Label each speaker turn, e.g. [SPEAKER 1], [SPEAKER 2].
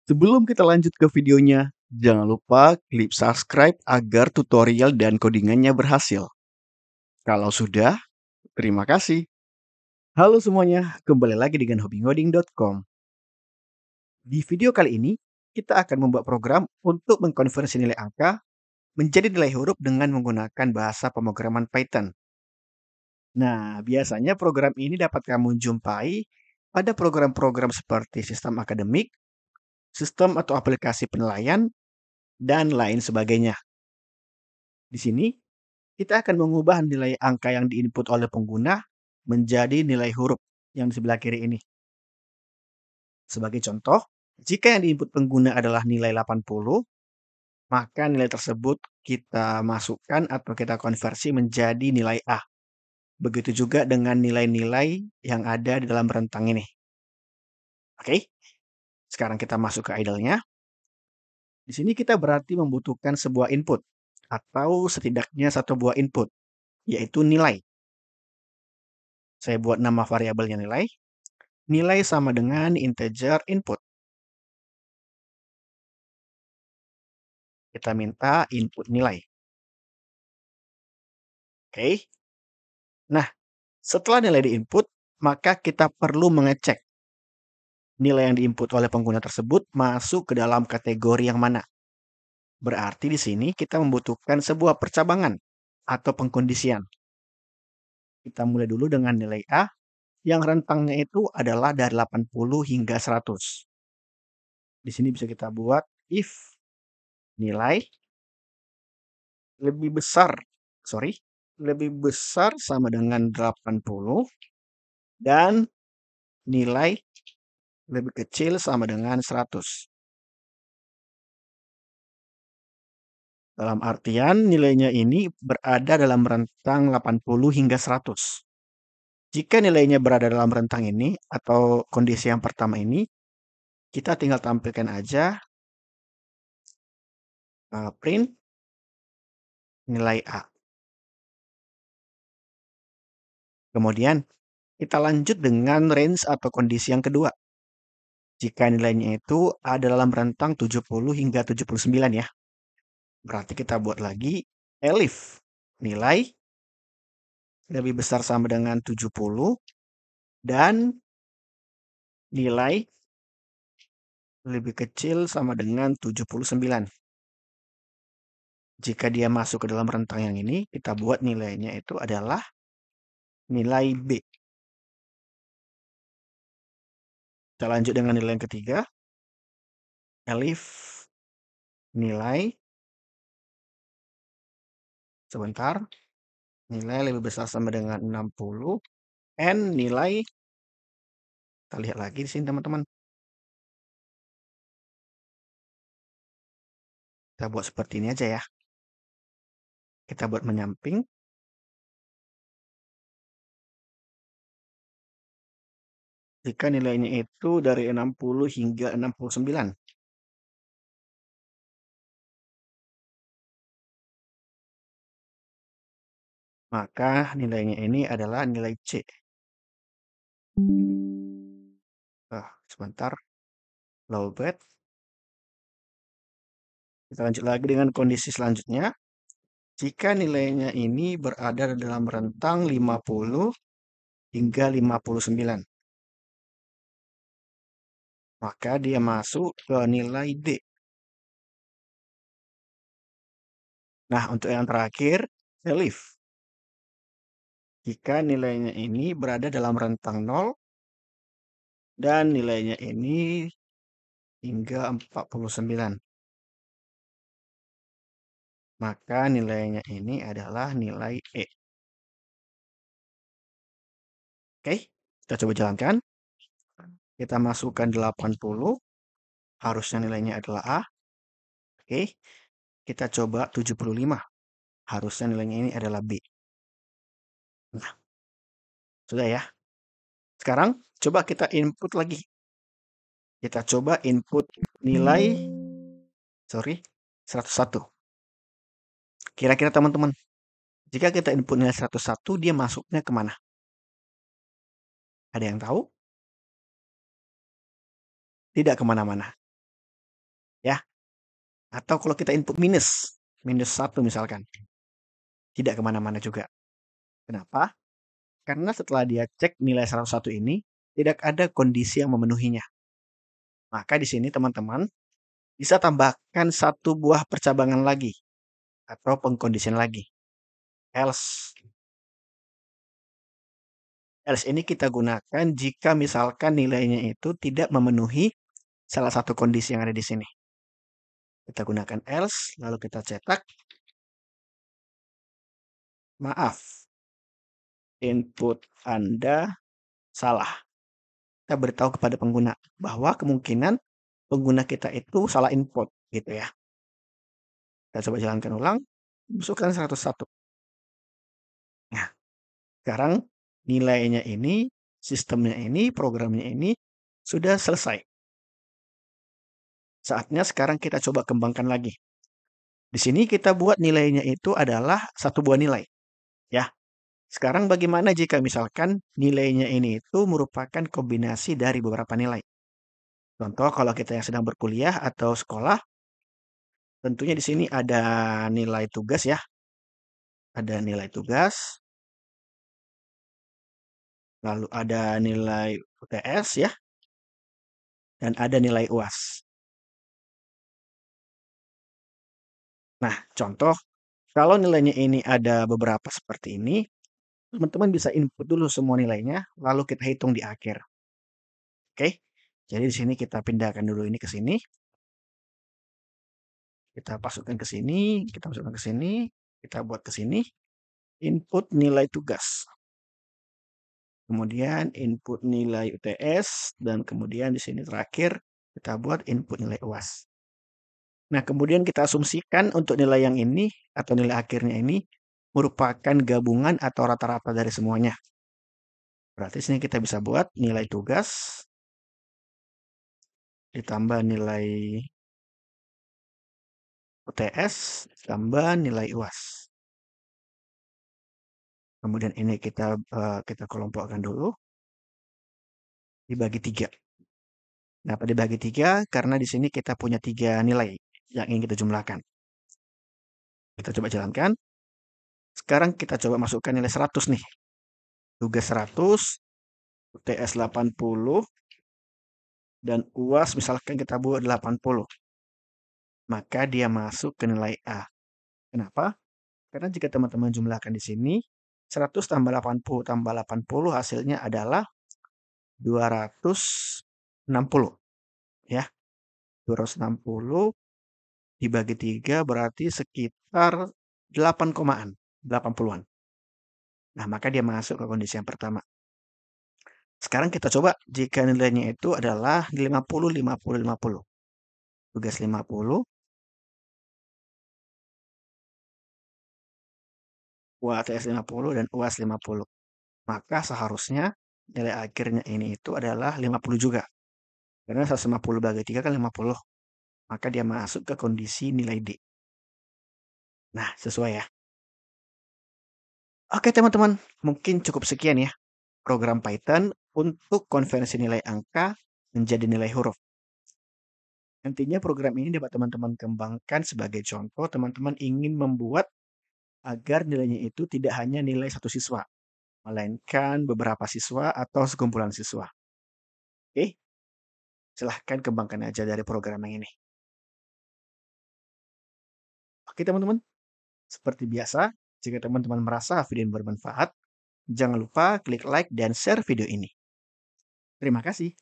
[SPEAKER 1] Sebelum kita lanjut ke videonya, jangan lupa klik subscribe agar tutorial dan codingannya berhasil. Kalau sudah, terima kasih. Halo semuanya, kembali lagi dengan hobingoding.com. Di video kali ini, kita akan membuat program untuk mengkonversi nilai angka menjadi nilai huruf dengan menggunakan bahasa pemrograman Python. Nah, biasanya program ini dapat kamu jumpai pada program-program seperti sistem akademik, sistem atau aplikasi penilaian, dan lain sebagainya. Di sini, kita akan mengubah nilai angka yang diinput oleh pengguna menjadi nilai huruf yang di sebelah kiri ini. Sebagai contoh, jika yang diinput pengguna adalah nilai 80, maka nilai tersebut kita masukkan atau kita konversi menjadi nilai A. Begitu juga dengan nilai-nilai yang ada di dalam rentang ini. Oke, sekarang kita masuk ke idle-nya. Di sini kita berarti membutuhkan sebuah input atau setidaknya satu buah input, yaitu nilai. Saya buat nama variabelnya nilai. Nilai sama dengan integer input. Kita minta input nilai. Oke. Nah, setelah nilai diinput, maka kita perlu mengecek nilai yang diinput oleh pengguna tersebut masuk ke dalam kategori yang mana. Berarti di sini kita membutuhkan sebuah percabangan atau pengkondisian. Kita mulai dulu dengan nilai A yang rentangnya itu adalah dari 80 hingga 100. Di sini bisa kita buat if nilai lebih besar, lebih besar sama dengan 80 dan nilai lebih kecil sama dengan 100. Dalam artian nilainya ini berada dalam rentang 80 hingga 100. Jika nilainya berada dalam rentang ini atau kondisi yang pertama ini, kita tinggal tampilkan aja print nilai A. Kemudian kita lanjut dengan range atau kondisi yang kedua. Jika nilainya itu ada dalam rentang 70 hingga 79 ya. Berarti kita buat lagi elif nilai lebih besar sama dengan 70 dan nilai lebih kecil sama dengan 79. Jika dia masuk ke dalam rentang yang ini, kita buat nilainya itu adalah nilai B. Kita lanjut dengan nilai yang ketiga. Elif nilai sebentar. Nilai lebih besar sama dengan 60 n nilai, kita lihat lagi di sini teman-teman. Kita buat seperti ini aja ya. Kita buat menyamping. Jika nilainya itu dari 60 hingga 69. Maka nilainya ini adalah nilai C. Sebentar. Lowbat. Kita lanjut lagi dengan kondisi selanjutnya. Jika nilainya ini berada dalam rentang 50 hingga 59. Maka dia masuk ke nilai D. Nah, untuk yang terakhir, elif. Jika nilainya ini berada dalam rentang 0 dan nilainya ini hingga 49. Maka nilainya ini adalah nilai E. Oke, kita coba jalankan. Kita masukkan 80, harusnya nilainya adalah A. Oke, kita coba 75, harusnya nilainya ini adalah B. Nah, sudah ya. Sekarang coba kita input lagi. Kita coba input nilai 101. Kira-kira teman-teman, jika kita input nilai 101, dia masuknya kemana? Ada yang tahu? Tidak kemana-mana. ya. Atau kalau kita input minus 1 misalkan, tidak kemana-mana juga. Kenapa? Karena setelah dia cek nilai 101 ini, tidak ada kondisi yang memenuhinya. Maka di sini teman-teman bisa tambahkan satu buah percabangan lagi atau pengkondisian lagi. Else. Else ini kita gunakan jika misalkan nilainya itu tidak memenuhi salah satu kondisi yang ada di sini. Kita gunakan else, lalu kita cetak. Maaf, input Anda salah. Kita beritahu kepada pengguna bahwa kemungkinan pengguna kita itu salah input gitu ya. Kita coba jalankan ulang, masukkan 101. Nah, sekarang nilainya ini, sistemnya ini, programnya ini sudah selesai. Saatnya sekarang kita coba kembangkan lagi. Di sini kita buat nilainya itu adalah satu buah nilai. Ya, sekarang bagaimana jika misalkan nilainya ini itu merupakan kombinasi dari beberapa nilai? Contoh kalau kita yang sedang berkuliah atau sekolah, tentunya di sini ada nilai tugas ya. Ada nilai tugas, lalu ada nilai UTS ya, dan ada nilai UAS. Nah, contoh kalau nilainya ini ada beberapa seperti ini, teman-teman bisa input dulu semua nilainya, lalu kita hitung di akhir. Oke? Jadi di sini kita pindahkan dulu ini ke sini. Kita masukkan ke sini, kita masukkan ke sini, kita buat ke sini. Input nilai tugas. Kemudian input nilai UTS, dan kemudian di sini terakhir kita buat input nilai UAS. Nah, kemudian kita asumsikan untuk nilai yang ini atau nilai akhirnya ini merupakan gabungan atau rata-rata dari semuanya. Berarti sini kita bisa buat nilai tugas ditambah nilai UTS tambah nilai UAS. Kemudian ini kita kelompokkan dulu dibagi 3. Kenapa dibagi 3? Karena di sini kita punya 3 nilai yang ingin kita jumlahkan. Kita coba jalankan. Sekarang kita coba masukkan nilai 100 nih. Tugas 100, UTS 80, dan UAS misalkan kita buat 80. Maka dia masuk ke nilai A. Kenapa? Karena jika teman-teman jumlahkan di sini, 100 tambah 80 tambah 80 hasilnya adalah 260. Ya, 260 dibagi 3 berarti sekitar 8 komaan, 80-an. Nah, maka dia masuk ke kondisi yang pertama. Sekarang kita coba jika nilainya itu adalah 50, 50, 50. Tugas 50, UAS 50, dan UAS 50. Maka seharusnya nilai akhirnya ini itu adalah 50 juga. Karena 150 bagi 3 kan 50. Maka dia masuk ke kondisi nilai D. Nah, sesuai ya. Oke teman-teman, mungkin cukup sekian ya program Python untuk konversi nilai angka menjadi nilai huruf. Nantinya program ini dapat teman-teman kembangkan sebagai contoh teman-teman ingin membuat agar nilainya itu tidak hanya nilai satu siswa, melainkan beberapa siswa atau sekumpulan siswa. Oke, silahkan kembangkan aja dari program yang ini. Oke teman-teman, seperti biasa, jika teman-teman merasa video ini bermanfaat, jangan lupa klik like dan share video ini. Terima kasih.